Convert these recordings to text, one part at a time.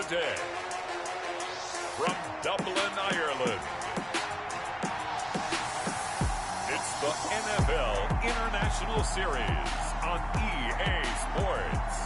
today, from Dublin, Ireland, it's the NFL International Series on EA Sports.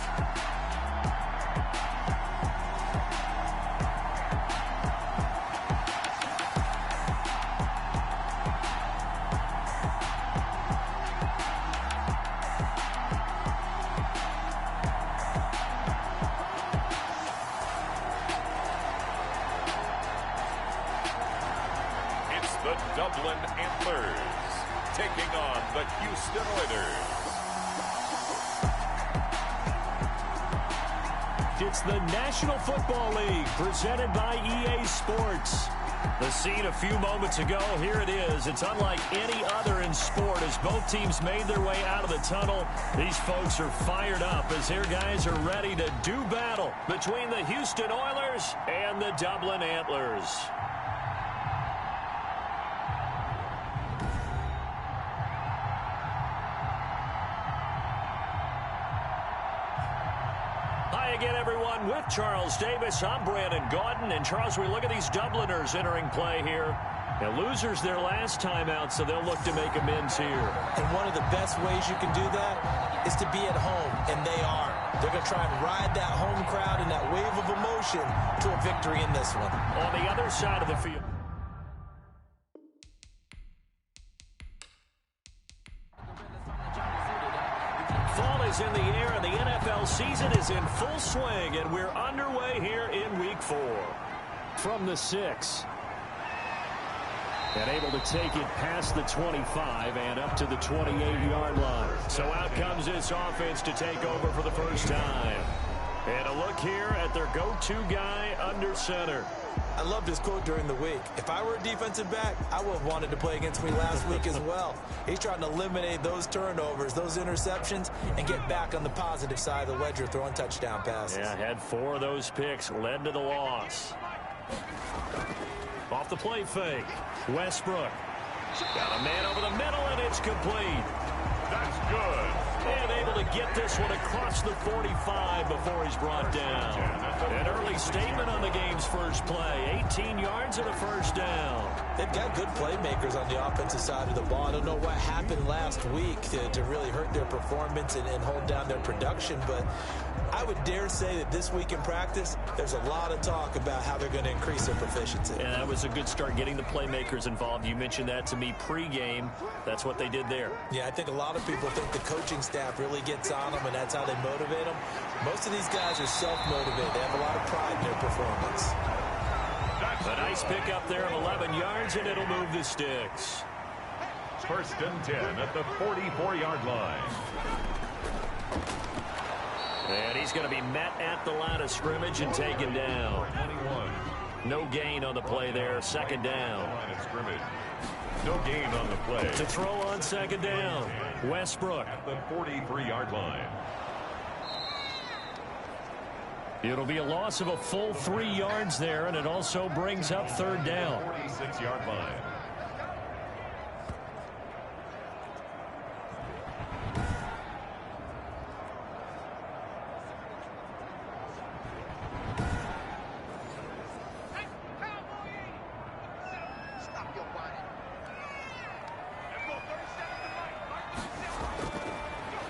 The Dublin Antlers taking on the Houston Oilers. It's the National Football League presented by EA Sports. The scene a few moments ago, here it is. It's unlike any other in sport as both teams made their way out of the tunnel. These folks are fired up as their guys are ready to do battle between the Houston Oilers and the Dublin Antlers. Again, everyone, with Charles Davis, I'm Brandon Gaudin. And, Charles, we look at these Dubliners entering play here. Now, losers their last time out, so they'll look to make amends here. And one of the best ways you can do that is to be at home, and they are. They're going to try and ride that home crowd and that wave of emotion to a victory in this one. On the other side of the field. Fall is in the air, and the NFL season is in full swing, and we're underway here in Week 4. From the 6. And able to take it past the 25 and up to the 28-yard line. So out comes this offense to take over for the first time. And a look here at their go-to guy under center. I loved his quote during the week. If I were a defensive back, I would have wanted to play against me last week as well. He's trying to eliminate those turnovers, those interceptions, and get back on the positive side of the ledger throwing touchdown passes. Yeah, had 4 of those picks, led to the loss. Off the play fake, Westbrook. Got a man over the middle, and it's complete. That's good. And able to get this one across the 45 before he's brought down. An early statement on the game's first play. 18 yards and a first down. They've got good playmakers on the offensive side of the ball. I don't know what happened last week to really hurt their performance and hold down their production, but I would dare say that this week in practice, there's a lot of talk about how they're going to increase their proficiency. And that was a good start, getting the playmakers involved. You mentioned that to me pregame. That's what they did there. Yeah, I think a lot of people think the coaching staff really gets on them, and that's how they motivate them. Most of these guys are self-motivated. They have a lot of pride in their performance. A nice pickup there of 11 yards, and it'll move the sticks. 1st and 10 at the 44-yard line. And he's going to be met at the line of scrimmage and taken down. No gain on the play there. 2nd down. No gain on the play. To throw on 2nd down. Westbrook. At the 43-yard line. It'll be a loss of a full 3 yards there, and it also brings up 3rd down. 46-yard line.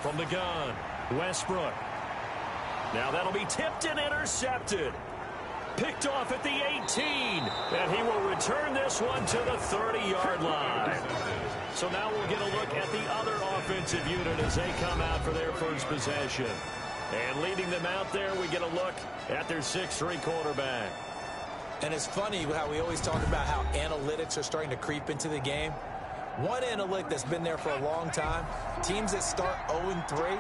From the gun, Westbrook. Now that'll be tipped and intercepted. Picked off at the 18. And he will return this one to the 30-yard line. So now we'll get a look at the other offensive unit as they come out for their first possession. And leading them out there, we get a look at their 6'3" quarterback. And it's funny how we always talk about how analytics are starting to creep into the game. One analytic that's been there for a long time, teams that start 0-3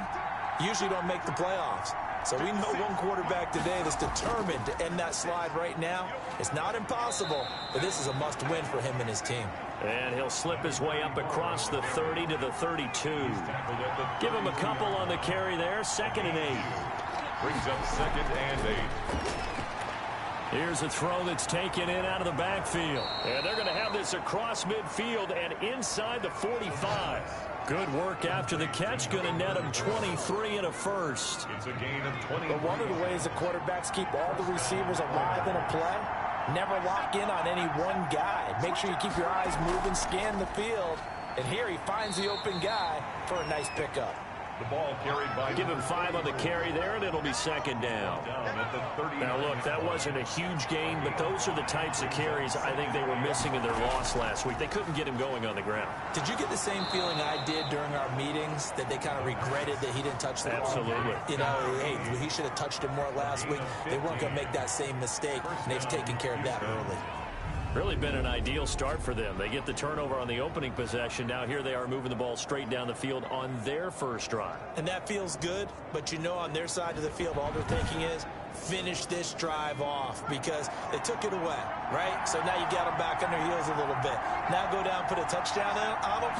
usually don't make the playoffs. So we know one quarterback today that's determined to end that slide right now. It's not impossible, but this is a must-win for him and his team. And he'll slip his way up across the 30 to the 32. Give him a couple on the carry there. 2nd and 8. Brings up 2nd and 8. Here's a throw that's taken in out of the backfield. And they're going to have this across midfield and inside the 45. Good work after the catch. Going to net him 23 and a first. It's a gain of 20. But one of the ways the quarterbacks keep all the receivers alive in a play, never lock in on any one guy. Make sure you keep your eyes moving, scan the field. And here he finds the open guy for a nice pickup. The ball carried by... Give him 5 on the carry there, and it'll be second down. Now, look, that wasn't a huge gain, but those are the types of carries I think they were missing in their loss last week. They couldn't get him going on the ground. Did you get the same feeling I did during our meetings, that they kind of regretted that he didn't touch the ball? Absolutely. You know, hey, he should have touched it more last week. They weren't going to make that same mistake, and they've taken care of that early. Really been an ideal start for them. They get the turnover on the opening possession. Now here they are moving the ball straight down the field on their first drive. And that feels good, but you know on their side of the field, all they're thinking is finish this drive off because they took it away, right? So now you got them back on their heels a little bit. Now go down, put a touchdown on them.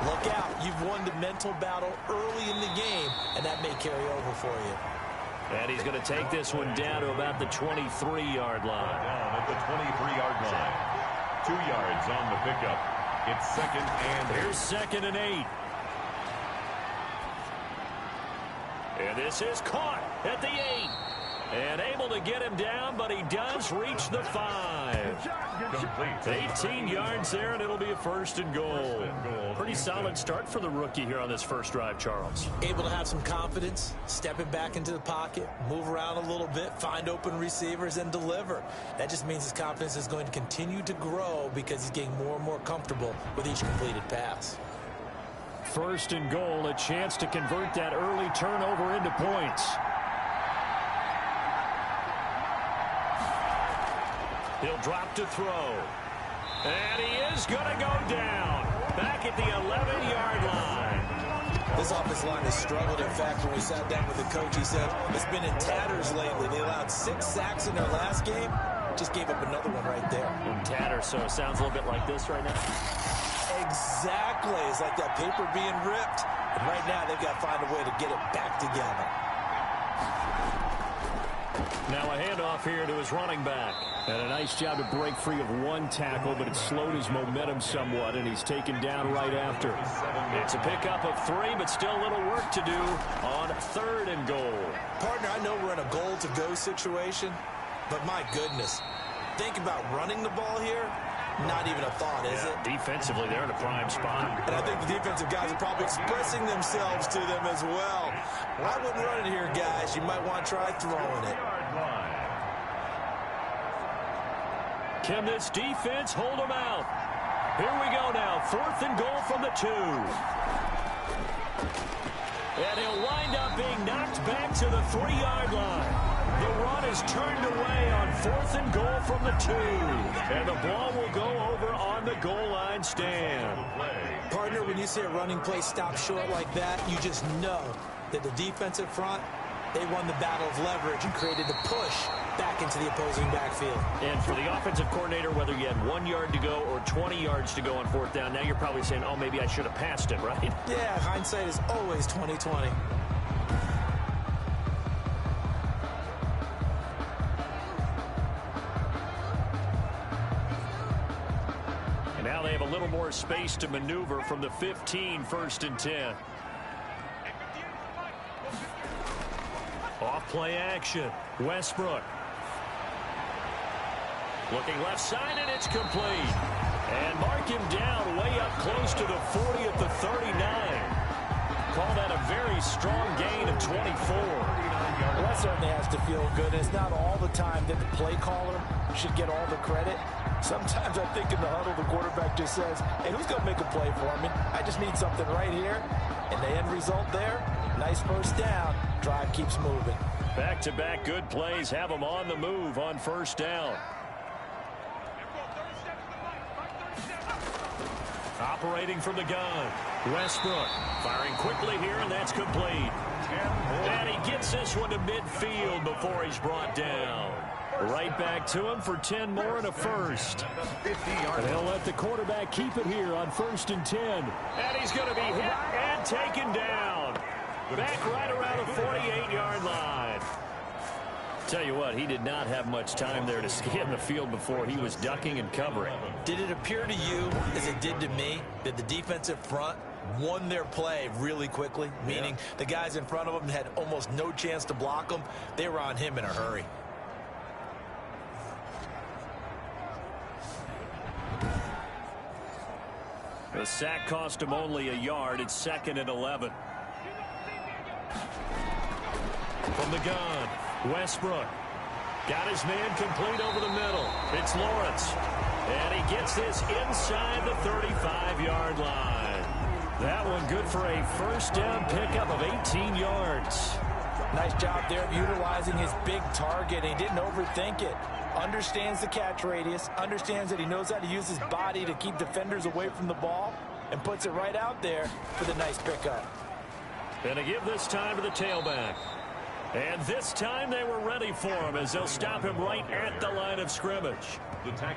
Look out. You've won the mental battle early in the game, and that may carry over for you. And he's going to take this one down to about the 23-yard line. Down at the 23-yard line. 2 yards on the pickup. It's second and 8. Here's second and 8. And this is caught at the 8. And able to get him down, but he does reach the 5. Complete. 18 yards there, and it'll be a first and goal. Pretty solid start for the rookie here on this first drive, Charles. Able to have some confidence, stepping back into the pocket, move around a little bit, find open receivers, and deliver. That just means his confidence is going to continue to grow because he's getting more and more comfortable with each completed pass. First and goal, a chance to convert that early turnover into points. He'll drop to throw. And he is going to go down. Back at the 11-yard line. This offensive line has struggled. In fact, when we sat down with the coach, he said it's been in tatters lately. They allowed 6 sacks in their last game. Just gave up another one right there. In tatters, so it sounds a little bit like this right now. Exactly. It's like that paper being ripped. And right now, they've got to find a way to get it back together. Now a handoff here to his running back. And a nice job to break free of one tackle, but it slowed his momentum somewhat, and he's taken down right after. It's a pickup of 3, but still a little work to do on third and goal. Partner, I know we're in a goal-to-go situation, but my goodness, think about running the ball here. Not even a thought, is it? Defensively, they're in a prime spot. And I think the defensive guys are probably expressing themselves to them as well. I wouldn't run it here, guys. You might want to try throwing it. Can this defense hold them out? Here we go now. 4th and goal from the 2. And he'll wind up being knocked back to the 3-yard line. The run is turned away on 4th and goal from the 2. And the ball will go over on the goal line stand. Partner, when you see a running play stop short like that, you just know that the defensive front, they won the battle of leverage and created the push back into the opposing backfield. And for the offensive coordinator, whether you had 1 yard to go or 20 yards to go on 4th down, now you're probably saying, oh, maybe I should have passed it, right? Yeah, hindsight is always 20/20. And now they have a little more space to maneuver from the 15, 1st and 10. Off play action. Westbrook. Looking left side, and it's complete. And mark him down way up close to the 40 at the 39. Call that a very strong gain of 24. Well, that certainly has to feel good. It's not all the time that the play caller should get all the credit. Sometimes I think in the huddle, the quarterback just says, hey, who's going to make a play for me? I just need something right here. And the end result there, nice first down. Drive keeps moving. Back-to-back good plays have them on the move on 1st down. Operating from the gun. Westbrook firing quickly here, and that's complete. And he gets this one to midfield before he's brought down. Right back to him for 10 more and a first. And they'll let the quarterback keep it here on 1st and 10. And he's going to be hit and taken down. Back right around the 48-yard line. Tell you what, he did not have much time there to scan the field before he was ducking and covering. Did it appear to you, as it did to me, that the defensive front won their play really quickly? Meaning the guys in front of them had almost no chance to block them. They were on him in a hurry. The sack cost him only a yard. It's 2nd and 11. From the gun, Westbrook. Got his man complete over the middle. It's Lawrence. And he gets this inside the 35-yard line. That one good for a first down pickup of 18 yards. Nice job there of utilizing his big target. He didn't overthink it. Understands the catch radius. Understands that he knows how to use his body to keep defenders away from the ball. And puts it right out there for the nice pickup. And to give this time to the tailback. And this time they were ready for him as they'll stop him right at the line of scrimmage.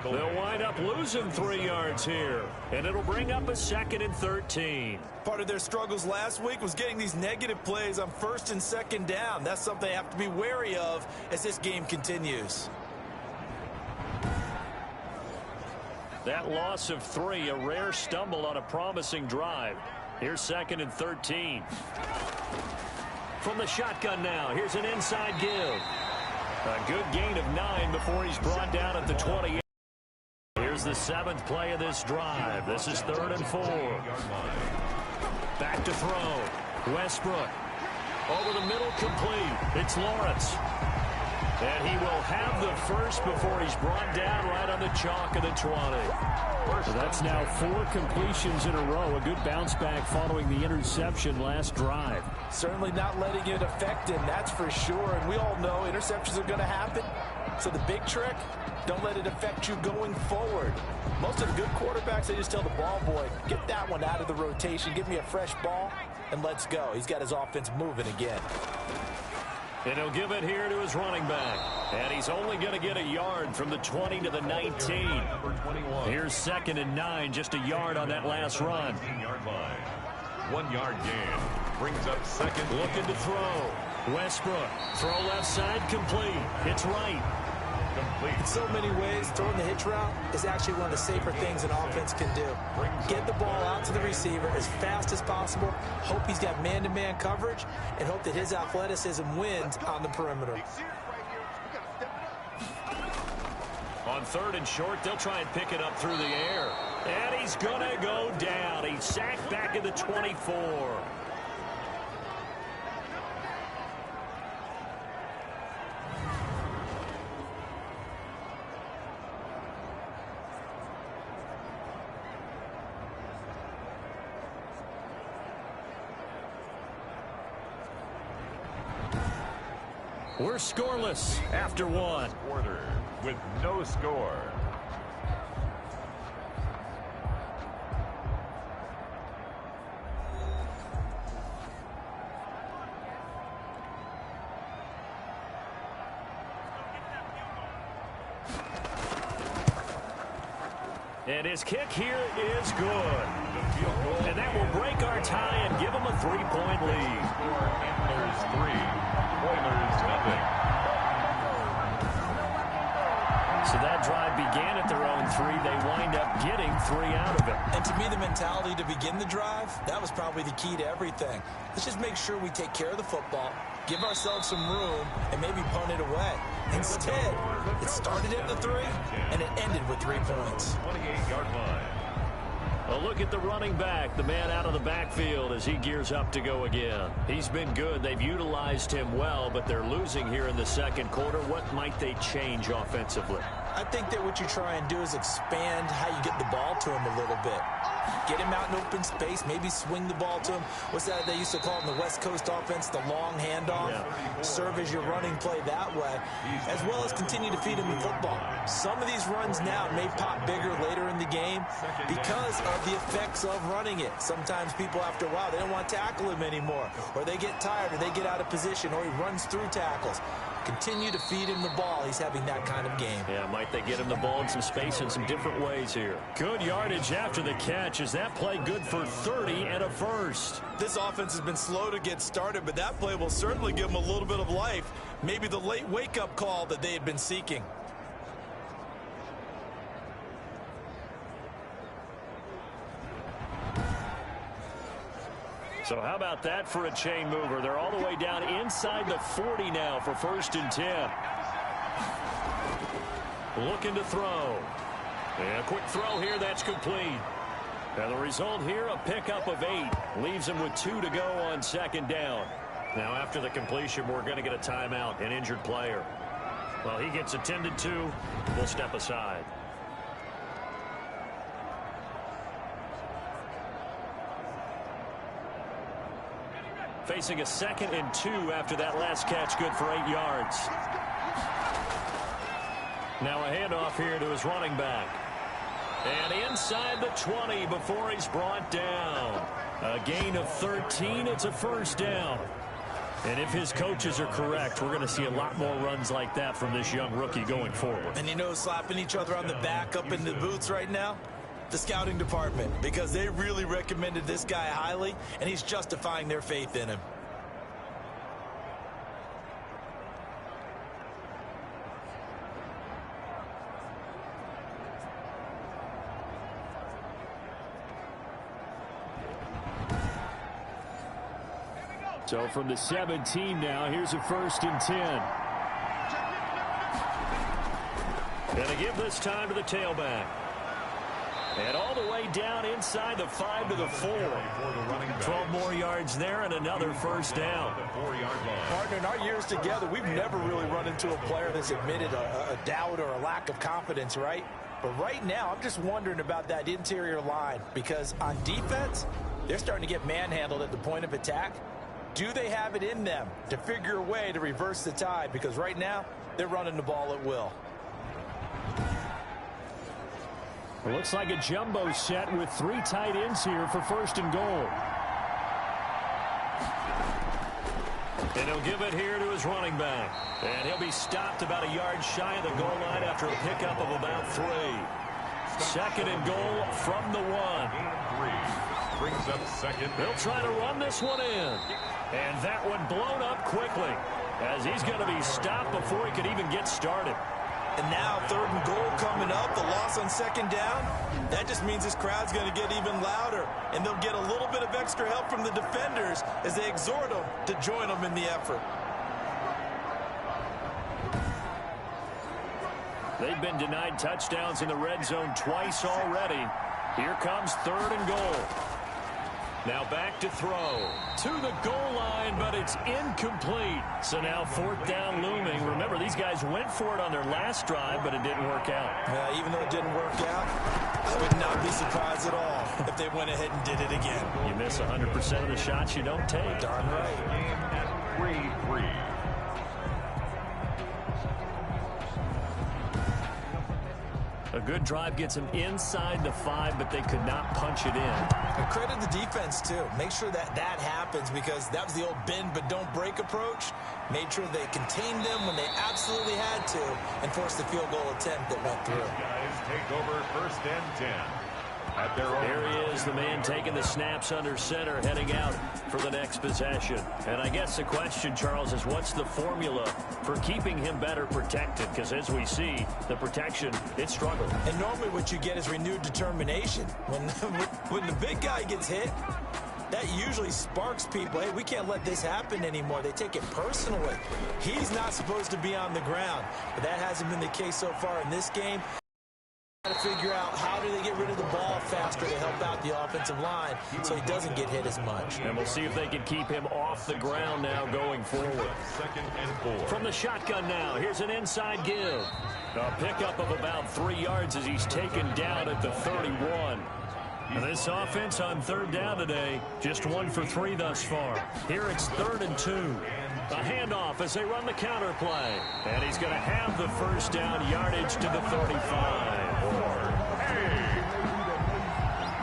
They'll wind up losing 3 yards here. And it'll bring up a 2nd and 13. Part of their struggles last week was getting these negative plays on 1st and 2nd down. That's something they have to be wary of as this game continues. That loss of 3, a rare stumble on a promising drive. Here's 2nd and 13. From the shotgun now, here's an inside give. A good gain of 9 before he's brought down at the 28. Here's the 7th play of this drive. This is 3rd and 4. Back to throw. Westbrook. Over the middle, complete. It's Lawrence. And he will have the first before he's brought down right on the chalk of the 20. So that's now 4 completions in a row. A good bounce back following the interception last drive. Certainly not letting it affect him, that's for sure. And we all know interceptions are going to happen. So the big trick, don't let it affect you going forward. Most of the good quarterbacks, they just tell the ball boy, get that one out of the rotation, give me a fresh ball, and let's go. He's got his offense moving again. And he'll give it here to his running back. And he's only going to get a yard from the 20 to the 19. Here's 2nd and 9, just a yard on that last run. 1 yard gain. Brings up 2nd. Looking to throw. Westbrook. Throw left side, complete. It's right. Complete. In so many ways, throwing the hitch route is actually one of the safer things an offense can do. Get the ball out to the receiver as fast as possible, hope he's got man-to-man coverage, and hope that his athleticism wins on the perimeter. On 3rd and short, they'll try and pick it up through the air. And he's going to go down. He's sacked back at the 24. We're scoreless after 1. Quarter with no score. And his kick here is good. And that will break our tie and give him a 3-point lead. Antlers 3, Oilers nothing. So that drive began at their own 3. They wind up getting 3 out of it. And to me, the mentality to begin the drive, that was probably the key to everything. Let's just make sure we take care of the football, give ourselves some room, and maybe punt it away. Instead, it started at the 3, and it ended with 3 points. 28-yard line. A look at the running back, the man out of the backfield as he gears up to go again. He's been good. They've utilized him well, but they're losing here in the 2nd quarter. What might they change offensively? I think that what you try and do is expand how you get the ball to him a little bit. Get him out in open space, maybe swing the ball to him. What's that they used to call in the West Coast offense, the long handoff? Yeah. Serve as your running play that way, as well as continue to feed him the football. Some of these runs now may pop bigger later in the game because of the effects of running it. Sometimes people, after a while, they don't want to tackle him anymore, or they get tired, or they get out of position, or he runs through tackles. Continue to feed him the ball. He's having that kind of game. Yeah, might they get him the ball in some space in some different ways here. Good yardage after the catch. Is that play good for 30 and a first? This offense has been slow to get started, but that play will certainly give them a little bit of life. Maybe the late wake-up call that they had been seeking. So how about that for a chain mover? They're all the way down inside the 40 now for 1st and 10. Looking to throw. And a quick throw here, that's complete. And the result here, a pickup of 8. Leaves him with 2 to go on 2nd down. Now after the completion, we're going to get a timeout, an injured player. Well, he gets attended to. We'll step aside. Facing a 2nd and 2 after that last catch, good for 8 yards. Now a handoff here to his running back. And inside the 20 before he's brought down. A gain of 13, it's a 1st down. And if his coaches are correct, we're going to see a lot more runs like that from this young rookie going forward. And you know, slapping each other on the back up in the boots right now? The scouting department, because they really recommended this guy highly, and he's justifying their faith in him. So from the 17 now, here's a 1st and 10. Gonna give this time to the tailback. And all the way down inside the 5 to the 4. 12 more yards there and another 1st down. Partner, in our years together, we've never really run into a player that's admitted a doubt or a lack of confidence, right? But right now, I'm just wondering about that interior line, because on defense, they're starting to get manhandled at the point of attack. Do they have it in them to figure a way to reverse the tide? Because right now, they're running the ball at will. It looks like a jumbo set with 3 tight ends here for 1st and goal. And he'll give it here to his running back. And he'll be stopped about a yard shy of the goal line after a pickup of about 3. 2nd and goal from the 1. Brings up 2nd. They'll try to run this one in. And that one blown up quickly, as he's going to be stopped before he could even get started. And now 3rd and goal coming up, the loss on 2nd down. That just means this crowd's going to get even louder, and they'll get a little bit of extra help from the defenders as they exhort them to join them in the effort. They've been denied touchdowns in the red zone twice already. Here comes 3rd and goal. Now back to throw. To the goal line, but it's incomplete. So now 4th down looming. Remember, these guys went for it on their last drive, but it didn't work out. Even though it didn't work out, I would not be surprised at all if they went ahead and did it again. You miss 100% of the shots you don't take. Darn right. Game at 3-3. A good drive gets them inside the 5, but they could not punch it in. And credit the defense, too. Make sure that happens, because that was the old bend but don't break approach. Made sure they contained them when they absolutely had to and forced the field goal attempt that went through. Guys take over 1st and 10. At their own. There he is, the man taking the snaps under center, heading out for the next possession. And I guess the question, Charles, is what's the formula for keeping him better protected? Because as we see, the protection, it struggled. And normally what you get is renewed determination. When the big guy gets hit, that usually sparks people. Hey, we can't let this happen anymore. They take it personally. He's not supposed to be on the ground, but that hasn't been the case so far in this game. To figure out how do they get rid of the ball faster to help out the offensive line so he doesn't get hit as much. And we'll see if they can keep him off the ground now going forward. 2nd and 4. From the shotgun now, here's an inside give. A pickup of about 3 yards as he's taken down at the 31. And this offense on 3rd down today, just 1 for 3 thus far. Here it's 3rd and 2. A handoff as they run the counter play. And he's going to have the 1st down, yardage to the 35.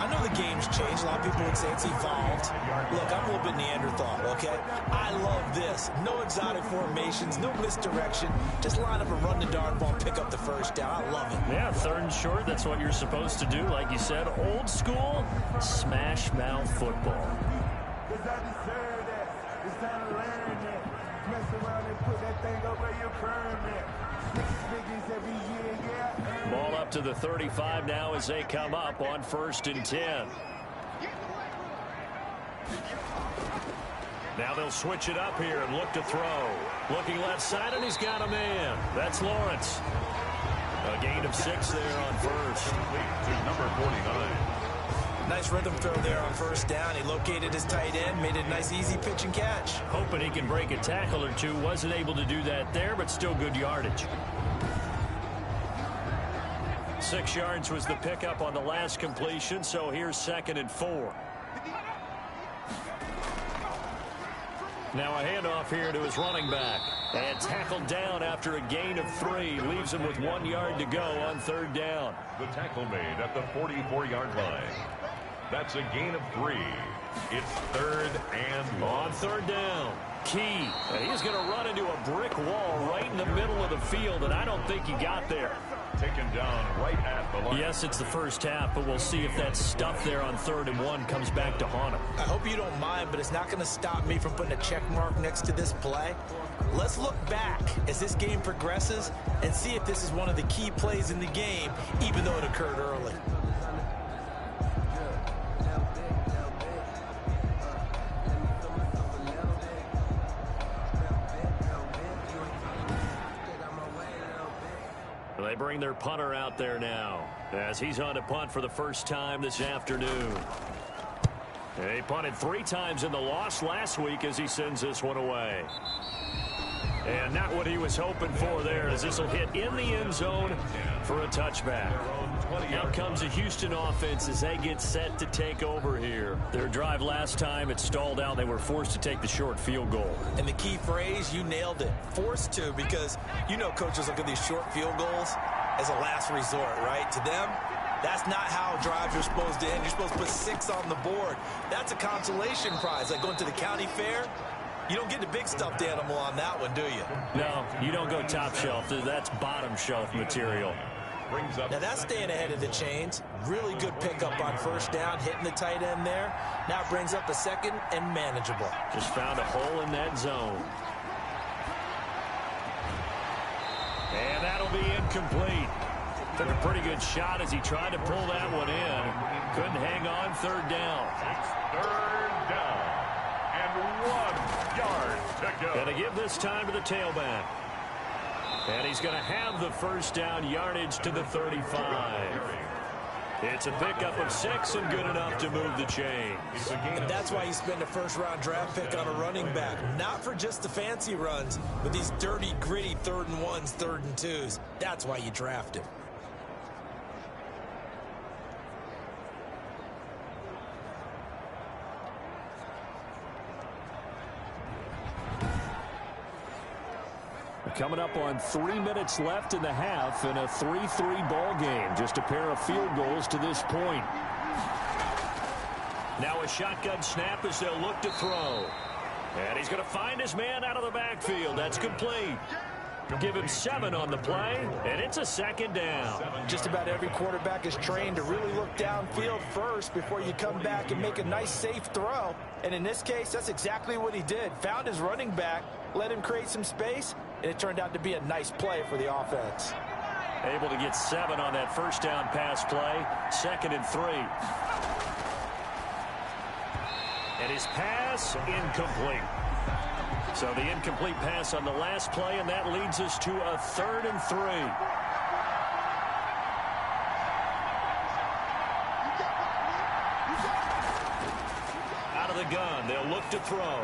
I know the game's changed. A lot of people would say it's evolved. Look, I'm a little bit Neanderthal, okay? I love this. No exotic formations, no misdirection. Just line up and run the darn ball, pick up the first down. I love it. Yeah, 3rd and short, that's what you're supposed to do. Like you said, old school, smash mouth football. Ball up to the 35 now as they come up on 1st and 10. Now they'll switch it up here and look to throw. Looking left side, and he's got a man. That's Lawrence. A gain of 6 there on 1st. To number 49. Nice rhythm throw there on 1st down. He located his tight end, made it a nice easy pitch and catch. Hoping he can break a tackle or two. Wasn't able to do that there, but still good yardage. 6 yards was the pickup on the last completion, so here's 2nd and 4. Now a handoff here to his running back. And tackled down after a gain of 3. Leaves him with 1 yard to go on 3rd down. The tackle made at the 44-yard line. That's a gain of 3. It's 3rd and 1. On 3rd down. Key. And he's going to run into a brick wall right in the middle of the field, and I don't think he got there. Taken down right at the line. Yes, it's the first half, but we'll see if that stuff there on 3rd and 1 comes back to haunt him. I hope you don't mind, but it's not going to stop me from putting a check mark next to this play. Let's look back as this game progresses and see if this is one of the key plays in the game, even though it occurred early. They bring their punter out there now as he's on to punt for the first time this afternoon. He punted 3 times in the loss last week as he sends this one away. And not what he was hoping for there, as this will hit in the end zone for a touchback. Out comes the Houston offense as they get set to take over here. Their drive last time, it stalled out. They were forced to take the short field goal. And the key phrase, you nailed it. Forced to, because you know coaches look at these short field goals as a last resort, right? To them, that's not how drives are supposed to end. You're supposed to put 6 on the board. That's a consolation prize, like going to the county fair. You don't get the big stuffed animal on that one, do you? No, you don't go top shelf. That's bottom shelf material. Now that's staying ahead of the chains. Really good pickup on 1st down, hitting the tight end there. Now it brings up a 2nd and manageable. Just found a hole in that zone. And that'll be incomplete. Took a pretty good shot as he tried to pull that one in. Couldn't hang on. 3rd down. It's 3rd down. And 1 yard to go. Going to give this time to the tailback. And he's going to have the 1st down yardage to the 35. It's a pickup of 6 and good enough to move the chains. And that's why you spend a 1st-round draft pick on a running back. Not for just the fancy runs, but these dirty, gritty 3rd and 1s, 3rd and 2s. That's why you draft him. Coming up on 3 minutes left in the half in a 3-3 ball game. Just a pair of field goals to this point. Now a shotgun snap as they'll look to throw. And he's going to find his man out of the backfield. That's complete. Give him 7 on the play, and it's a 2nd down. Just about every quarterback is trained to really look downfield first before you come back and make a nice, safe throw. And in this case, that's exactly what he did. Found his running back, let him create some space, and it turned out to be a nice play for the offense. Able to get 7 on that 1st down pass play. 2nd and 3. And his pass incomplete. So the incomplete pass on the last play, and that leads us to a 3rd and 3. Out of the gun, they'll look to throw.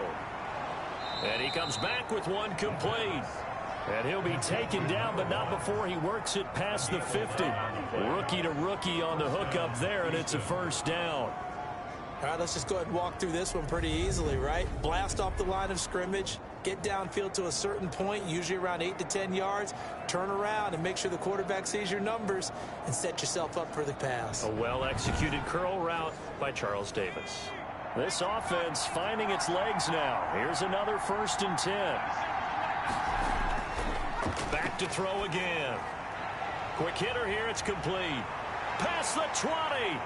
And he comes back with 1 complete. And he'll be taken down, but not before he works it past the 50. Rookie to rookie on the hook up there, and it's a 1st down. All right, let's just go ahead and walk through this one pretty easily, right? Blast off the line of scrimmage. Get downfield to a certain point, usually around 8 to 10 yards. Turn around and make sure the quarterback sees your numbers and set yourself up for the pass. A well-executed curl route by Charles Davis. This offense finding its legs now. Here's another 1st and 10. Back to throw again. Quick hitter here. It's complete. Past the 20.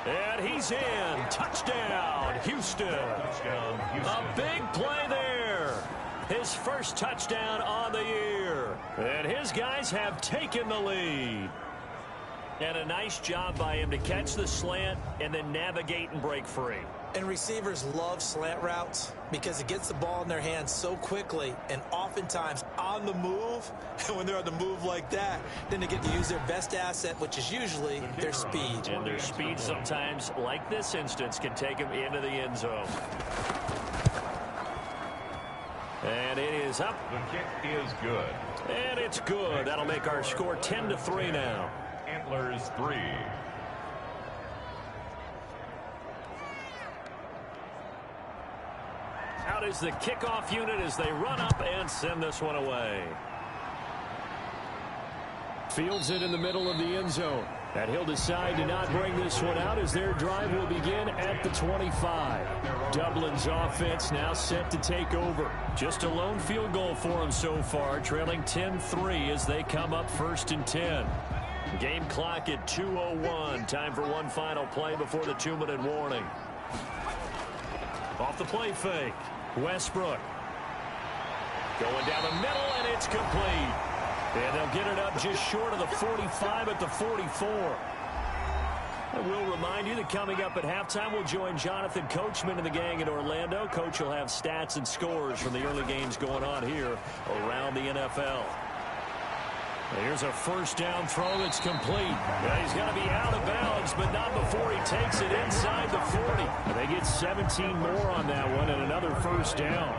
And he's in. Touchdown, Houston. A big play there. His first touchdown on the year. And his guys have taken the lead. And a nice job by him to catch the slant and then navigate and break free. And receivers love slant routes because it gets the ball in their hands so quickly and oftentimes on the move. And when they're on the move like that, then they get to use their best asset, which is usually their speed. And their speed sometimes, like this instance, can take them into the end zone. And it is up. The kick is good. And it's good. That'll make our score 10-3 now. Antlers 3. Out is the kickoff unit as they run up and send this one away. Fields it in the middle of the end zone. And he'll decide to not bring this one out as their drive will begin at the 25. Dublin's offense now set to take over. Just a lone field goal for them so far, trailing 10-3 as they come up 1st and 10. Game clock at 2:01. Time for one final play before the 2-minute warning. Off the play fake. Westbrook. Going down the middle, and it's complete. And they'll get it up just short of the 45 at the 44. I will remind you that coming up at halftime, we'll join Jonathan Coachman and the gang in Orlando. Coach will have stats and scores from the early games going on here around the NFL. Here's a 1st down throw that's complete. Yeah, he's got to be out of bounds, but not before he takes it inside the 40. And they get 17 more on that one and another 1st down.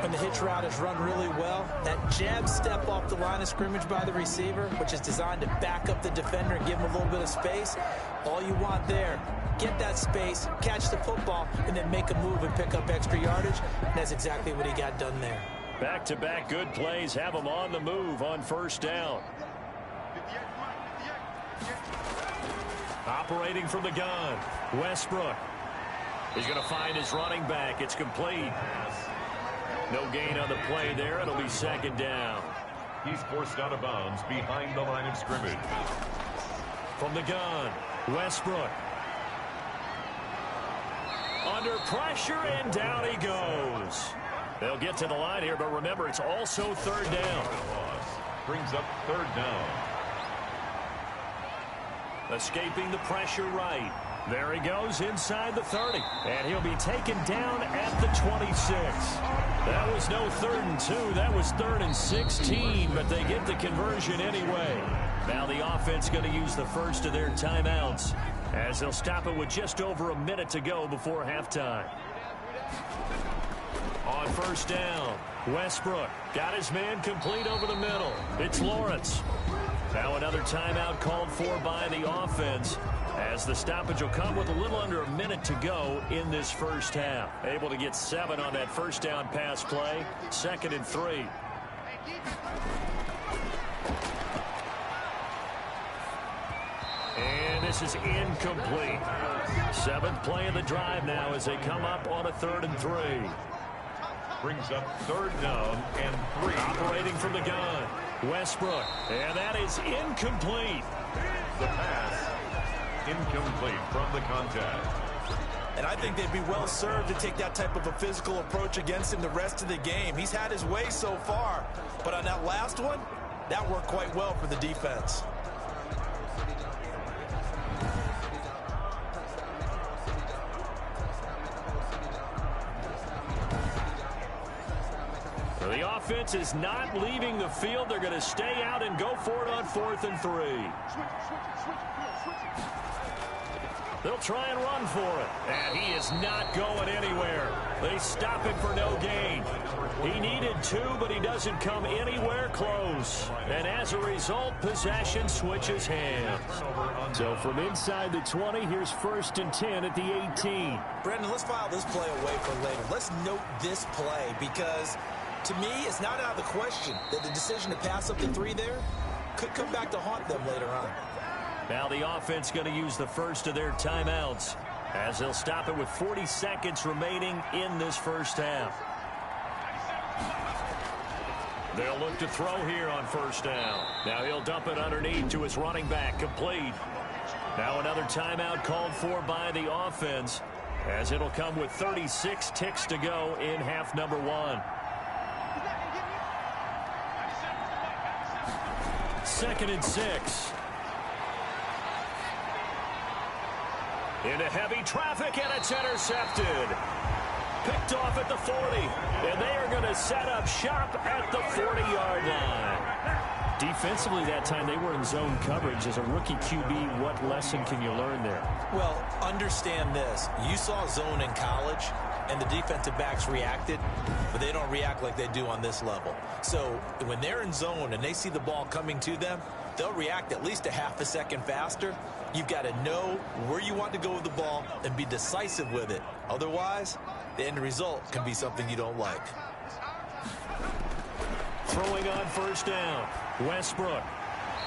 When the hitch route is run really well, that jab step off the line of scrimmage by the receiver, which is designed to back up the defender and give him a little bit of space, all you want there, get that space, catch the football, and then make a move and pick up extra yardage. And that's exactly what he got done there. Back-to-back good plays have him on the move on 1st down. Operating from the gun, Westbrook. He's going to find his running back. It's complete. No gain on the play there. It'll be 2nd down. He's forced out of bounds behind the line of scrimmage. From the gun, Westbrook. Under pressure, and down he goes. They'll get to the line here, but remember, it's also 3rd down. Brings up 3rd down. Escaping the pressure right. There he goes inside the 30. And he'll be taken down at the 26. That was no 3rd and 2. That was 3rd and 16, but they get the conversion anyway. Now the offense going to use the first of their timeouts as they'll stop it with just over a minute to go before halftime. On 1st down, Westbrook got his man complete over the middle. It's Lawrence. Now another timeout called for by the offense as the stoppage will come with a little under a minute to go in this 1st half. Able to get 7 on that 1st down pass play. 2nd and 3. And this is incomplete. 7th play of the drive now as they come up on a 3rd and 3. Brings up 3rd down and 3. Operating from the gun, Westbrook. And that is incomplete. The pass incomplete from the contact. And I think they'd be well served to take that type of a physical approach against him the rest of the game. He's had his way so far, but on that last one, that worked quite well for the defense. The offense is not leaving the field. They're going to stay out and go for it on 4th and 3. They'll try and run for it. And he is not going anywhere. They stop him for no gain. He needed 2, but he doesn't come anywhere close. And as a result, possession switches hands. So from inside the 20, here's 1st and 10 at the 18. Brandon, let's file this play away for later. Let's note this play because, to me, it's not out of the question that the decision to pass up the 3 there could come back to haunt them later on. Now the offense going to use the first of their timeouts as they'll stop it with 40 seconds remaining in this first half. They'll look to throw here on 1st down. Now he'll dump it underneath to his running back, complete. Now another timeout called for by the offense as it'll come with 36 ticks to go in half number 1. 2nd and 6. Into heavy traffic, and it's intercepted. Picked off at the 40, and they are going to set up shop at the 40-yard line. Defensively that time, they were in zone coverage. As a rookie QB, what lesson can you learn there? Well, understand this. You saw zone in college, and the defensive backs reacted, but they don't react like they do on this level. So when they're in zone and they see the ball coming to them, they'll react at least a half a second faster. You've got to know where you want to go with the ball and be decisive with it. Otherwise, the end result can be something you don't like. Throwing on 1st down, Westbrook.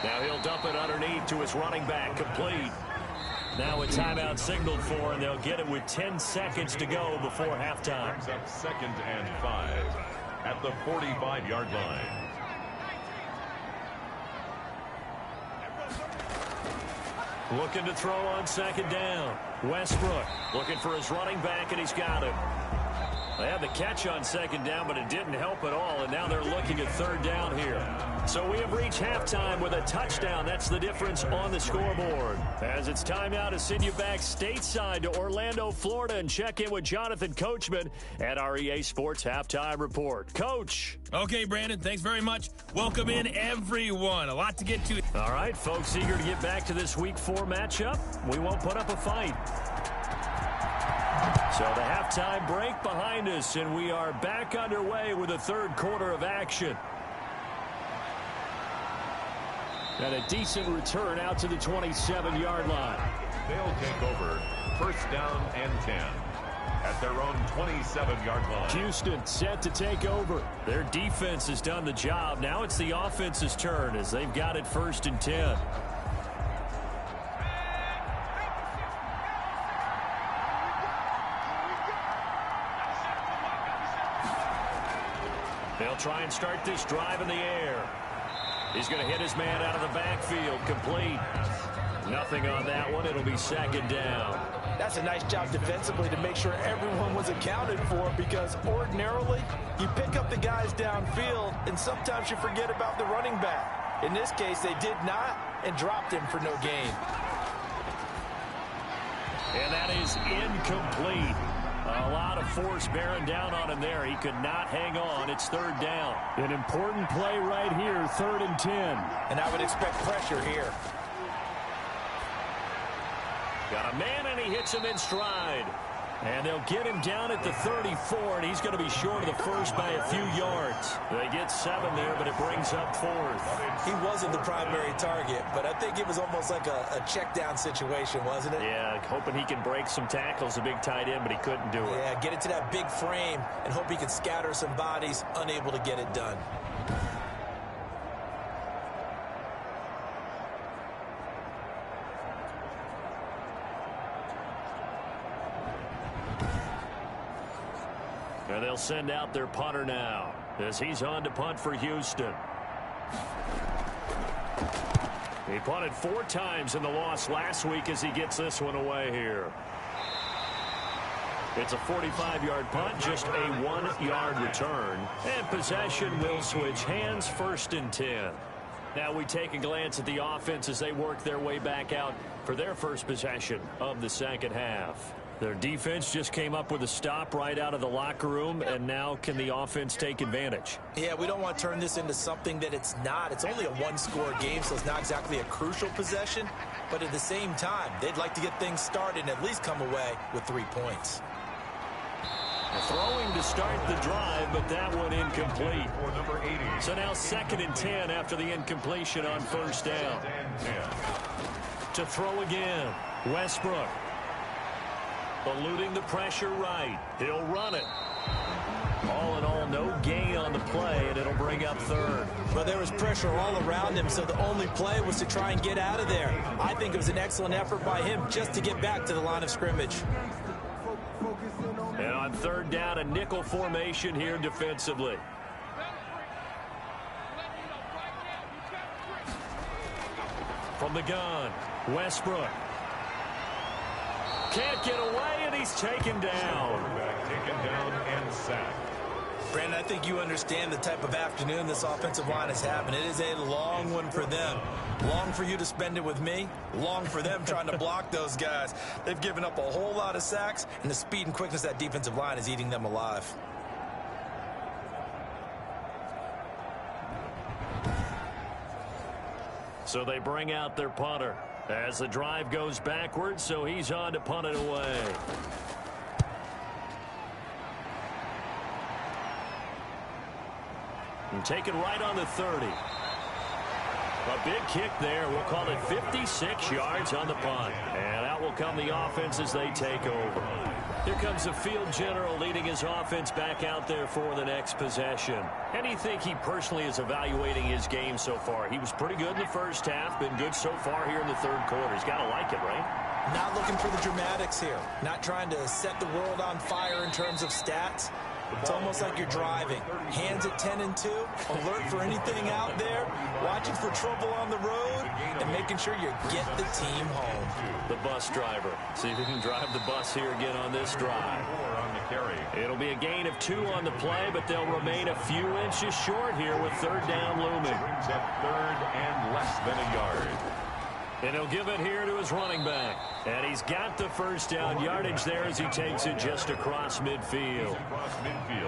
Now he'll dump it underneath to his running back, complete. Now a timeout signaled for, and they'll get it with 10 seconds to go before halftime. Brings up 2nd and 5 at the 45-yard line. Looking to throw on 2nd down. Westbrook looking for his running back, and he's got it. They had the catch on 2nd down, but it didn't help at all, and now they're looking at 3rd down here. So we have reached halftime with a touchdown. That's the difference on the scoreboard. As it's time now to send you back stateside to Orlando, Florida, and check in with Jonathan Coachman at our EA Sports Halftime Report. Coach. Okay, Brandon, thanks very much. Welcome in, everyone. A lot to get to. All right, folks, eager to get back to this Week 4 matchup. We won't put up a fight. So the halftime break behind us, and we are back underway with the 3rd quarter of action. And a decent return out to the 27-yard line. They'll take over 1st down and 10 at their own 27-yard line. Houston set to take over. Their defense has done the job. Now it's the offense's turn as they've got it 1st and 10. They'll try and start this drive in the air. He's going to hit his man out of the backfield, complete. Nothing on that one. It'll be 2nd down. That's a nice job defensively to make sure everyone was accounted for, because ordinarily you pick up the guys downfield and sometimes you forget about the running back. In this case, they did not and dropped him for no gain. And that is incomplete. A lot of force bearing down on him there. He could not hang on. It's 3rd down. An important play right here, 3rd and 10. And I would expect pressure here. Got a man, and he hits him in stride. And they'll get him down at the 34, and he's going to be short of the first by a few yards. They get 7 there, but it brings up 4th. He wasn't the primary target, but I think it was almost like a check down situation, wasn't it? Yeah, hoping he can break some tackles, a big tight end, but he couldn't do it. Yeah, get it to that big frame and hope he can scatter some bodies, unable to get it done. And they'll send out their punter now as he's on to punt for Houston. He punted 4 times in the loss last week as he gets this one away here. It's a 45-yard punt, just a 1-yard return. And possession will switch hands, 1st and 10. Now we take a glance at the offense as they work their way back out for their first possession of the 2nd half. Their defense just came up with a stop right out of the locker room, and now can the offense take advantage? Yeah, we don't want to turn this into something that it's not. It's only a one-score game, so it's not exactly a crucial possession. But at the same time, they'd like to get things started and at least come away with 3 points. Throwing to start the drive, but that one incomplete. So now 2nd and 10 after the incompletion on first down. To throw again, Westbrook. Eluding the pressure right. He'll run it. All in all, no gain on the play, and it'll bring up 3rd. Well, there was pressure all around him, so the only play was to try and get out of there. I think it was an excellent effort by him just to get back to the line of scrimmage. And on 3rd down, a nickel formation here defensively. From the gun, Westbrook. Can't get away, and he's taken down. Taken down and sacked. Brandon, I think you understand the type of afternoon this offensive line is having. It is a long one for them. Long for you to spend it with me. Long for them trying to block those guys. They've given up a whole lot of sacks, and the speed and quickness of that defensive line is eating them alive. So they bring out their punter as the drive goes backwards, so he's on to punt it away. And taken right on the 30. A big kick there. We'll call it 56 yards on the punt. And out will come the offense as they take over. Here comes the field general leading his offense back out there for the next possession. And you think he personally is evaluating his game so far? He was pretty good in the first half, been good so far here in the 3rd quarter. He's got to like it, right? Not looking for the dramatics here. Not trying to set the world on fire in terms of stats. It's almost like you're driving. Hands at 10 and 2, alert for anything out there, watching for trouble on the road, and making sure you get the team home. The bus driver. See if he can drive the bus here again on this drive. It'll be a gain of 2 on the play, but they'll remain a few inches short here with 3rd down looming. Brings up 3rd and less than a yard. And he'll give it here to his running back. And he's got the first down yardage there as he takes it just across midfield.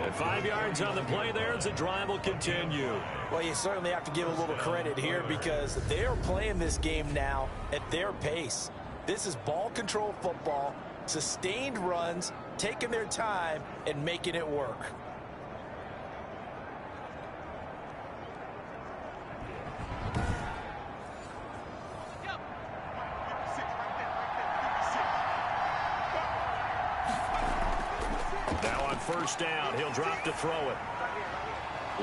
And 5 yards on the play there as the drive will continue. Well, you certainly have to give a little credit here because they're playing this game now at their pace. This is ball control football, sustained runs, taking their time, and making it work. Now on first down, he'll drop to throw it.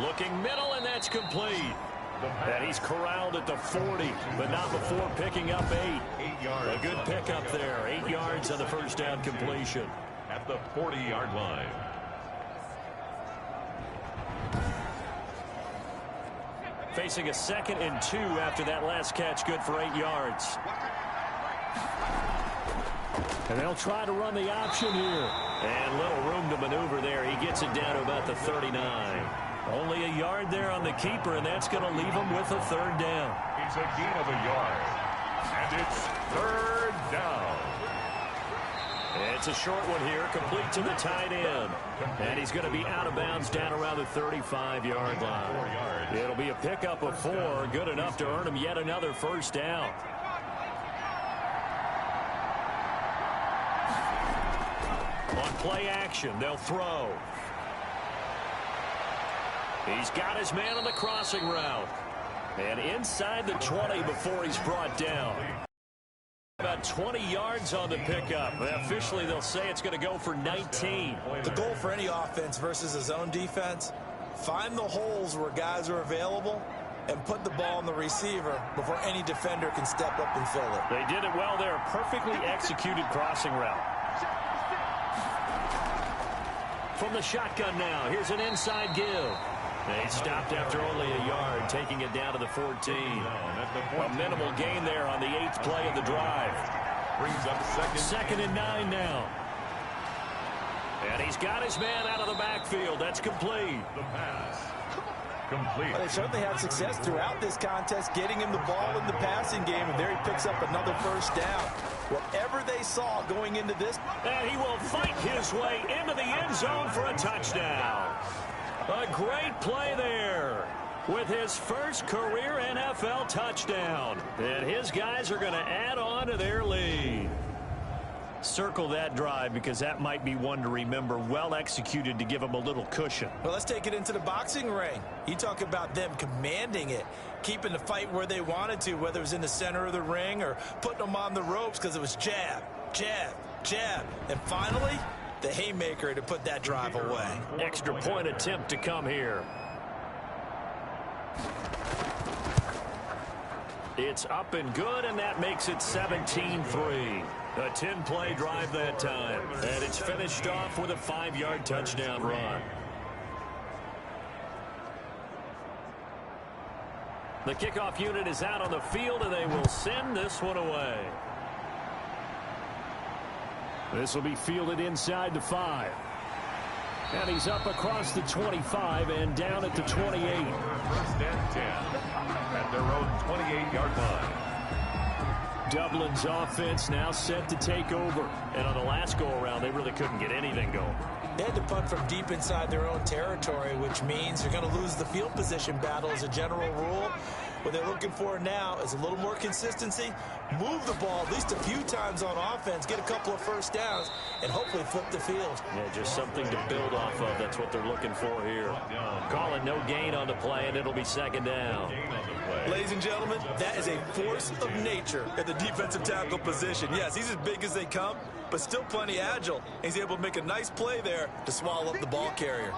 Looking middle, and that's complete. And he's corralled at the 40, but not before picking up 8. 8 yards. A good pickup there. 8 yards on the first down completion. At the 40-yard line. Facing a 2nd and 2 after that last catch, good for 8 yards. And they'll try to run the option here. And little room to maneuver there. He gets it down to about the 39. Only a yard there on the keeper, and that's going to leave him with a 3rd down. It's a gain of a yard. And it's 3rd down. It's a short one here, complete to the tight end. And he's going to be out of bounds down around the 35-yard line. It'll be a pickup of 4, good enough to earn him yet another first down. On play action, they'll throw. He's got his man on the crossing route. And inside the 20 before he's brought down. About 20 yards on the pickup. Officially, they'll say it's going to go for 19. The goal for any offense versus a zone defense, find the holes where guys are available and put the ball on the receiver before any defender can step up and fill it. They did it well there. Perfectly executed crossing route. From the shotgun now, here's an inside give. They stopped after only a yard, taking it down to the 14. A minimal gain there on the 8th play of the drive. Brings up 2nd and 9 now. And he's got his man out of the backfield. That's complete. The pass. Complete. Well, they certainly had success throughout this contest, getting him the ball in the passing game, and there he picks up another first down. whatever they saw going into this. And he will fight his way into the end zone for a touchdown. A great play there with his first career NFL touchdown. And his guys are going to add on to their lead. Circle that drive because that might be one to remember. Well executed to give him a little cushion. Well, let's take it into the boxing ring. You talk about them commanding it, keeping the fight where they wanted to, whether it was in the center of the ring or putting them on the ropes because it was jab, jab, jab. And finally, the haymaker to put that drive away. Extra point attempt to come here. It's up and good, and that makes it 17-3. A 10-play drive that time. And it's finished off with a 5-yard touchdown run. The kickoff unit is out on the field, and they will send this one away. This will be fielded inside the 5. And he's up across the 25 and down at the 28. First and 10 at their own 28-yard line. Dublin's offense now set to take over. And on the last go-around, they really couldn't get anything going. They had to punt from deep inside their own territory, which means you're going to lose the field position battle as a general rule. What they're looking for now is a little more consistency, move the ball at least a few times on offense, get a couple of first downs, and hopefully flip the field. Yeah, just something to build off of. That's what they're looking for here. Calling no gain on the play, and it'll be second down. Ladies and gentlemen, that is a force of nature at the defensive tackle position. Yes, he's as big as they come, but still plenty agile. He's able to make a nice play there to swallow up the ball carrier.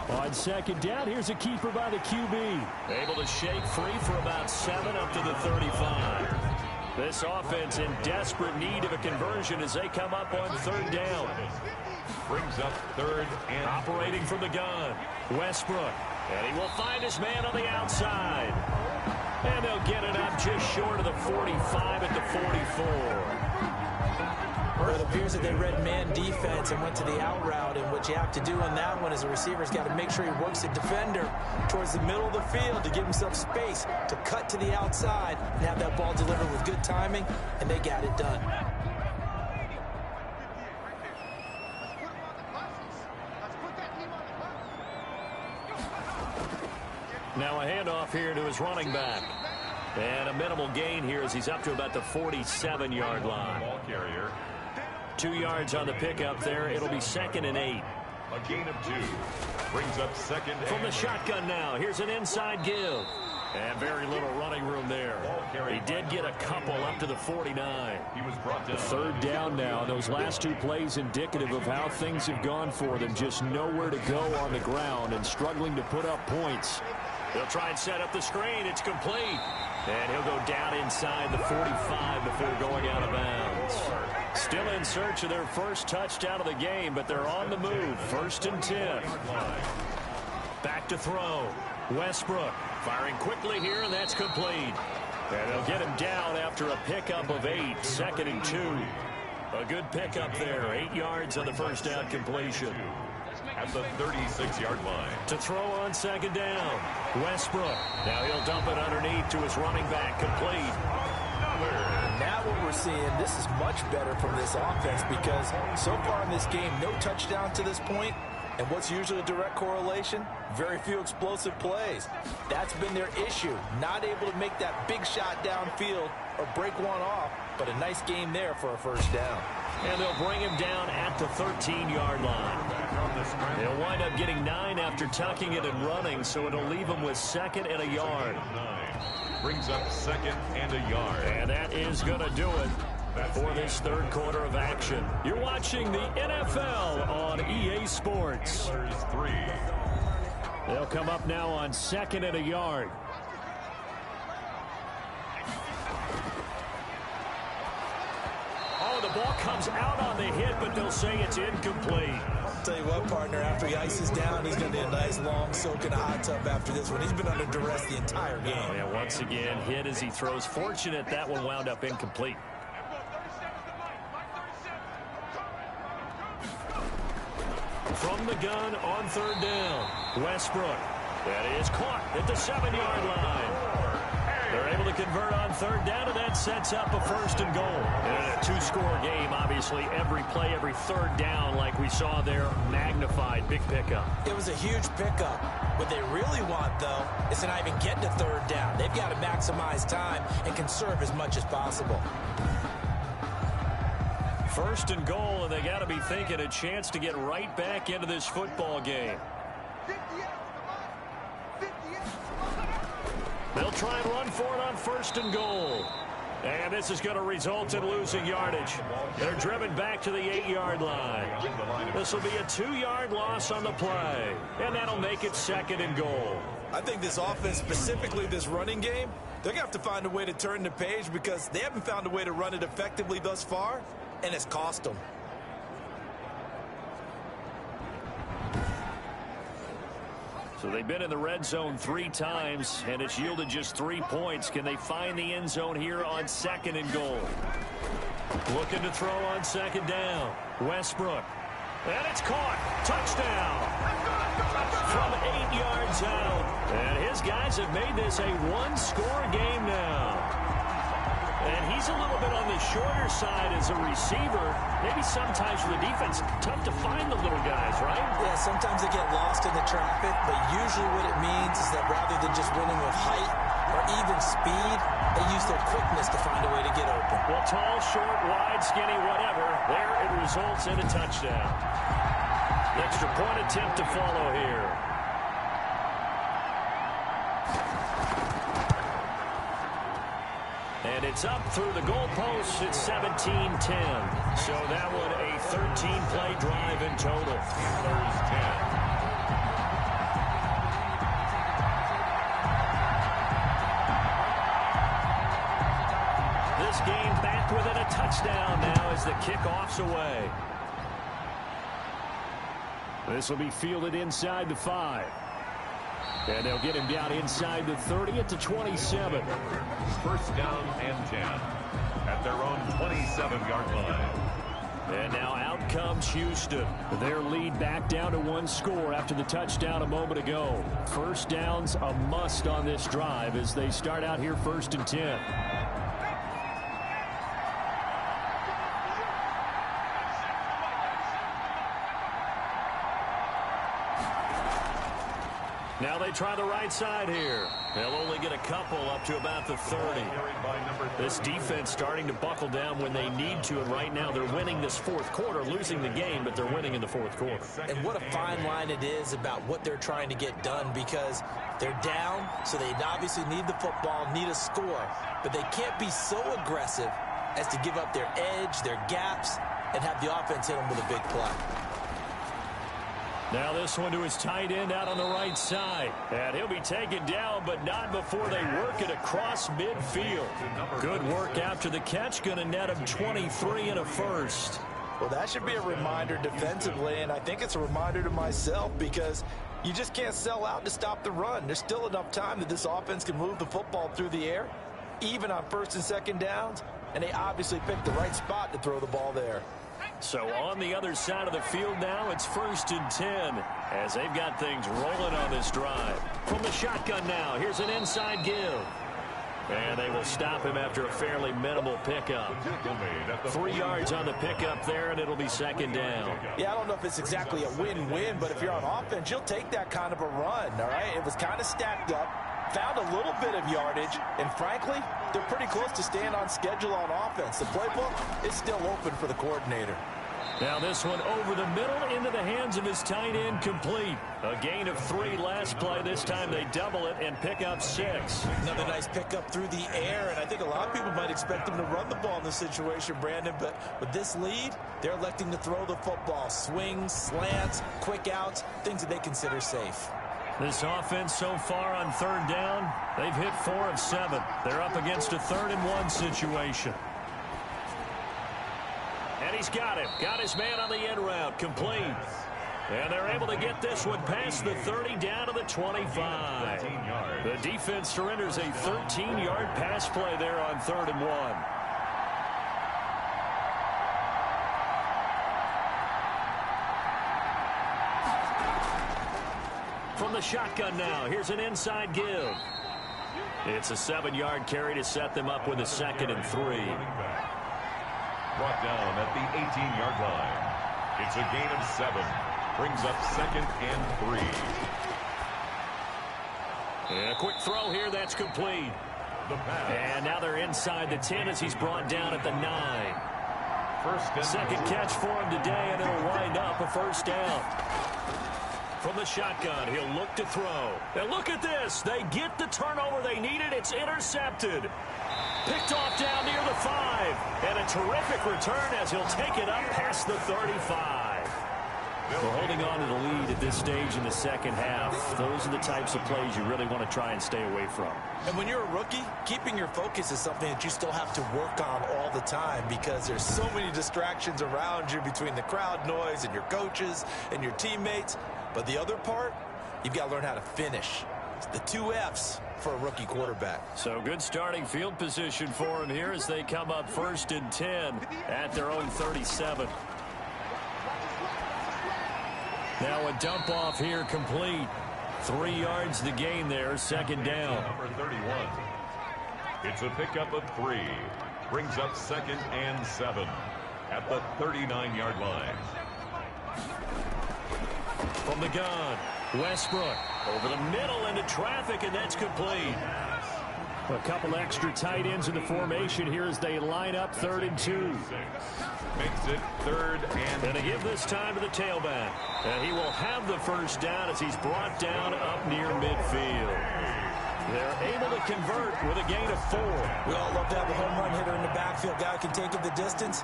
On second down, here's a keeper by the QB. Able to shake free for about 7 up to the 35. This offense in desperate need of a conversion as they come up on third down. Brings up third and operating from the gun. Westbrook. And he will find his man on the outside. And they'll get it up just short of the 45 at the 44. Well, it appears that they read man defense and went to the out route, and what you have to do on that one is the receiver's got to make sure he works the defender towards the middle of the field to give himself space to cut to the outside and have that ball delivered with good timing, and they got it done. Now a handoff here to his running back. And a minimal gain here as he's up to about the 47-yard line. ball carrier. 2 yards on the pickup there. It'll be 2nd and 8. A gain of 2. Brings up second. From the shotgun now. Here's an inside give. And very little running room there. He did get a couple up to the 49. He was brought down. Third down now. Those last 2 plays indicative of how things have gone for them. Just nowhere to go on the ground and struggling to put up points. They'll try and set up the screen. It's complete. And he'll go down inside the 45 before going out of bounds. Still in search of their first touchdown of the game, but they're on the move. 1st and 10. Back to throw. Westbrook firing quickly here, and that's complete. And they'll get him down after a pickup of 8. 2nd and 2. A good pickup there. 8 yards on the first down completion. At the 36-yard line. To throw on second down. Westbrook. Now he'll dump it underneath to his running back. Complete. Now what we're seeing, this is much better from this offense because so far in this game, no touchdown to this point. And what's usually a direct correlation? Very few explosive plays. That's been their issue. Not able to make that big shot downfield or break one off, but a nice game there for a first down. And they'll bring him down at the 13-yard line. They'll wind up getting 9 after tucking it and running, so it'll leave him with 2nd and a yard. 9. Brings up 2nd and a yard. And that is going to do it for this third quarter of action. You're watching the NFL on EA Sports. Antlers 3. They'll come up now on 2nd and a yard. Oh, the ball comes out on the hit, but they'll say it's incomplete. I'll tell you what, partner, after he ices down, he's going to need a nice long soak in a hot tub after this one. He's been under duress the entire game. And once again, hit as he throws. Fortunate that one wound up incomplete. From the gun on third down, Westbrook. That is caught at the 7-yard line. They're able to convert on third down, and that sets up a 1st and goal. And in a two-score game, obviously, every play, every third down, like we saw there, magnified. Big pickup. It was a huge pickup. What they really want, though, is to not even get to third down. They've got to maximize time and conserve as much as possible. 1st and goal, and they got to be thinking a chance to get right back into this football game. They'll try and run for it on 1st and goal. And this is going to result in losing yardage. They're driven back to the 8-yard line. This will be a 2-yard loss on the play. And that'll make it 2nd and goal. I think this offense, specifically this running game, they're going to have to find a way to turn the page because they haven't found a way to run it effectively thus far, and it's cost them. So they've been in the red zone 3 times, and it's yielded just 3 points. Can they find the end zone here on 2nd and goal? Looking to throw on 2nd down. Westbrook. And it's caught. Touchdown. From 8 yards out. And his guys have made this a 1-score game now. And he's a little bit on the shorter side as a receiver. Maybe sometimes for the defense, tough to find the little guys, right? Yeah, sometimes they get lost in the traffic, but usually what it means is that rather than just winning with height or even speed, they use their quickness to find a way to get open. Well, tall, short, wide, skinny, whatever, there it results in a touchdown. The extra point attempt to follow here. And it's up through the goalposts. It's 17-10. So that one a 13-play drive in total. Antlers 10. This game back within a touchdown now as the kickoff's away. This will be fielded inside the 5. And they'll get him down inside the 30 at the 27. 1st down and 10 at their own 27-yard line. And now out comes Houston. Their lead back down to 1 score after the touchdown a moment ago. 1st down's a must on this drive as they start out here 1st and 10. Now they try the right side here. They'll only get a couple up to about the 30. This defense starting to buckle down when they need to, and right now they're winning this 4th quarter, losing the game, but they're winning in the 4th quarter. And what a fine line it is about what they're trying to get done because they're down, so they obviously need the football, need a score, but they can't be so aggressive as to give up their edge, their gaps, and have the offense hit them with a big play. Now this one to his tight end out on the right side. And he'll be taken down, but not before they work it across midfield. Good work after the catch. Going to net him 23 and a 1st. Well, that should be a reminder defensively, and I think it's a reminder to myself because you just can't sell out to stop the run. There's still enough time that this offense can move the football through the air, even on 1st and 2nd downs, and they obviously picked the right spot to throw the ball there. So on the other side of the field now, it's 1st and 10 as they've got things rolling on this drive. From the shotgun now, here's an inside give. And they will stop him after a fairly minimal pickup. 3 yards on the pickup there, and it'll be 2nd down. Yeah, I don't know if it's exactly a win-win, but if you're on offense, you'll take that kind of a run, all right? It was kind of stacked up, found a little bit of yardage, and frankly, they're pretty close to staying on schedule on offense. The playbook is still open for the coordinator. Now this one over the middle into the hands of his tight end, complete. A gain of 3 last play. This time they double it and pick up 6. Another nice pickup through the air, and I think a lot of people might expect them to run the ball in this situation, Brandon, but with this lead, they're electing to throw the football. Swings, slants, quick outs, things that they consider safe. This offense so far on 3rd down, they've hit 4 of 7. They're up against a 3rd and 1 situation. And he's got him. Got his man on the end route. Complete. And they're able to get this one past the 30 down to the 25. The defense surrenders a 13-yard pass play there on 3rd and 1. From the shotgun now, here's an inside give. It's a 7-yard carry to set them up with a 2nd and 3. Brought down at the 18-yard line. It's a gain of 7. Brings up 2nd and 3. And a quick throw here. That's complete. And now they're inside the 10 as he's brought down at the 9. Second catch for him today, and it'll wind up a first down. From the shotgun, he'll look to throw. And look at this. They get the turnover they needed. It's intercepted. Picked off down near the 5. And a terrific return as he'll take it up past the 35. We're holding on to the lead at this stage in the second half. Those are the types of plays you really want to try and stay away from. And when you're a rookie, keeping your focus is something that you still have to work on all the time because there's so many distractions around you between the crowd noise and your coaches and your teammates. But the other part, you've got to learn how to finish. It's the 2 F's for a rookie quarterback. So good starting field position for him here as they come up 1st and 10 at their own 37. Now a dump off here complete. 3 yards to gain there, 2nd down. Number 31. It's a pickup of 3. Brings up 2nd and 7 at the 39-yard line. From the gun, Westbrook over the middle into traffic, and that's complete. A couple extra tight ends in the formation here as they line up 3rd and 2. Makes it 3rd and... And they give this time to the tailback. And he will have the first down as he's brought down up near midfield. They're able to convert with a gain of 4. We all love to have a home run hitter in the backfield. Guy who can take it the distance.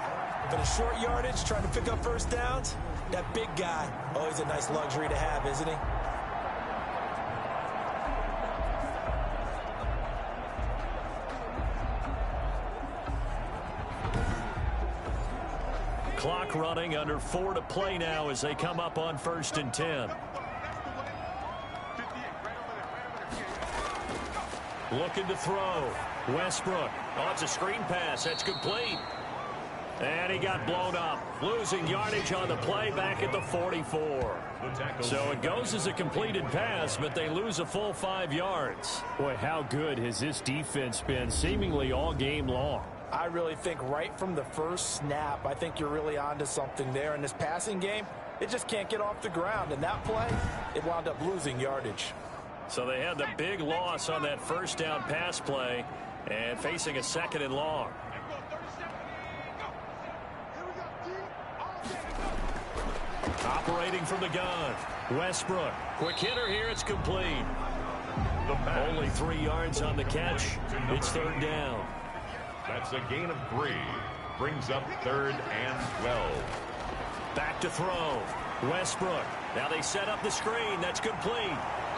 But a short yardage, trying to pick up first downs, that big guy, always a nice luxury to have, isn't he? Clock running, under 4 to play now as they come up on 1st and 10. Looking to throw. Westbrook. Oh, it's a screen pass. That's complete. And he got blown up. Losing yardage on the play back at the 44. So it goes as a completed pass, but they lose a full 5 yards. Boy, how good has this defense been seemingly all game long? I really think right from the first snap, I think you're really onto something there. In this passing game, it just can't get off the ground. And that play, it wound up losing yardage. So they had the big loss on that first down pass play and facing a 2nd and long. Operating from the gun, Westbrook. Quick hitter here, it's complete. Only 3 yards on the catch. It's 3rd down. That's a gain of 3. Brings up 3rd and 12. Back to throw. Westbrook. Now they set up the screen. That's complete.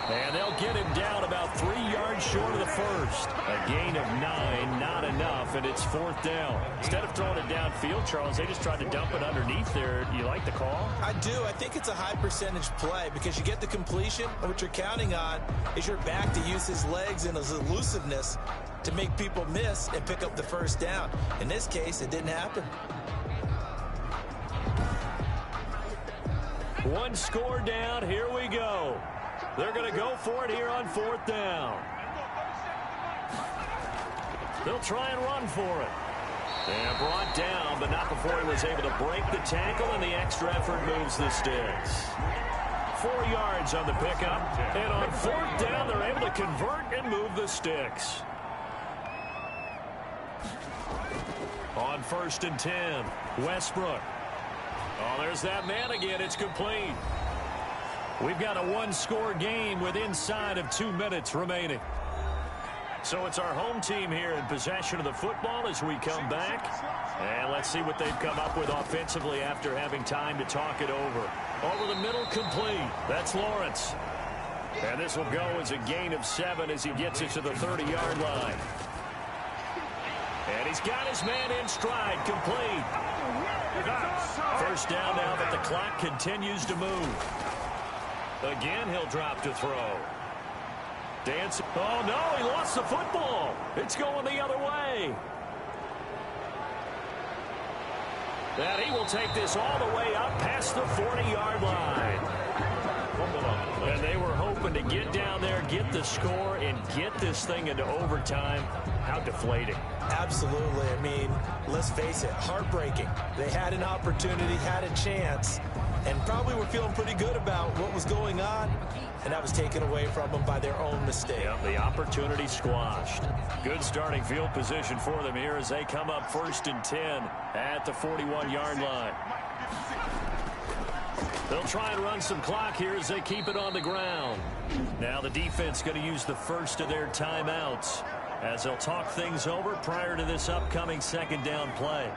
And they'll get him down about 3 yards short of the first. A gain of 9, not enough, and it's 4th down. Instead of throwing it downfield, Charles, they just tried to dump it underneath there. You like the call? I do. I think it's a high percentage play because you get the completion, and what you're counting on is your back to use his legs and his elusiveness to make people miss and pick up the first down. In this case, it didn't happen. One score down. Here we go. They're going to go for it here on 4th down. They'll try and run for it. And brought down, but not before he was able to break the tackle, and the extra effort moves the sticks. 4 yards on the pickup. And on 4th down, they're able to convert and move the sticks. On 1st and 10, Westbrook. Oh, there's that man again. It's complete. We've got a 1-score game with inside of 2 minutes remaining. So it's our home team here in possession of the football as we come back. And let's see what they've come up with offensively after having time to talk it over. Over the middle, complete. That's Lawrence. And this will go as a gain of 7 as he gets it to the 30-yard line. And he's got his man in stride, complete. First down now, but the clock continues to move. Again, he'll drop to throw. Dancing. Oh, no, he lost the football. It's going the other way. And he will take this all the way up past the 40-yard line. And they were hoping hoping to get down there, get the score, and get this thing into overtime. How deflating. Absolutely. I mean, let's face it, heartbreaking. They had an opportunity, had a chance, and probably were feeling pretty good about what was going on, and that was taken away from them by their own mistake. Yeah, the opportunity squashed. Good starting field position for them here as they come up 1st and 10 at the 41-yard line. They'll try and run some clock here as they keep it on the ground. Now the defense going to use the first of their timeouts as they'll talk things over prior to this upcoming 2nd down play.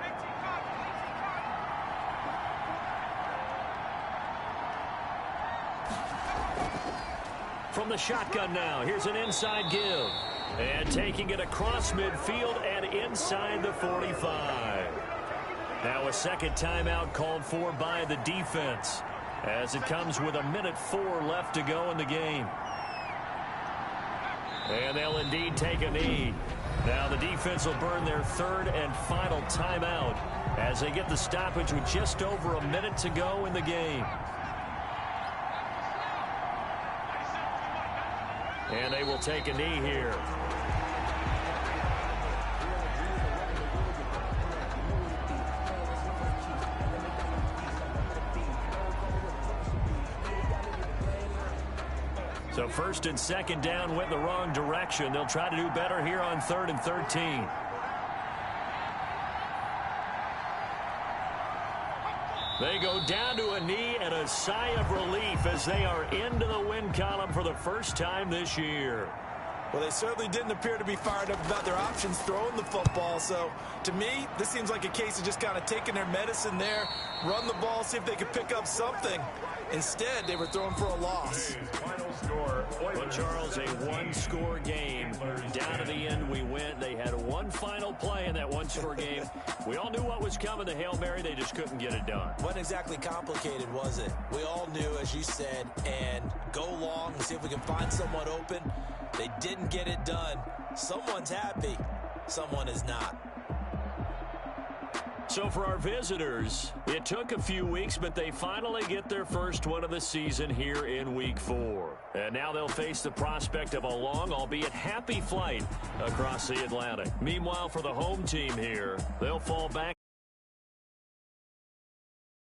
From the shotgun now, here's an inside give. And taking it across midfield and inside the 45. Now a second timeout called for by the defense as it comes with 1:04 left to go in the game. And they'll indeed take a knee. Now the defense will burn their 3rd and final timeout as they get the stoppage with just over a minute to go in the game. And they will take a knee here. So 1st and 2nd down went the wrong direction. They'll try to do better here on 3rd and 13. They go down to a knee and a sigh of relief as they are into the win column for the first time this year. Well, they certainly didn't appear to be fired up about their options throwing the football. So, to me, this seems like a case of just kind of taking their medicine there, run the ball, see if they could pick up something. Instead, they were throwing for a loss. Well, Charles, a one-score game. Down to the end we went. They had one final play in that one-score game. We all knew what was coming, the Hail Mary. They just couldn't get it done. Wasn't exactly complicated, was it? We all knew, as you said, and go long and see if we can find someone open. They didn't get it done. Someone's happy. Someone is not. So for our visitors, it took a few weeks, but they finally get their first one of the season here in Week 4. And now they'll face the prospect of a long, albeit happy flight across the Atlantic. Meanwhile, for the home team here, they'll fall back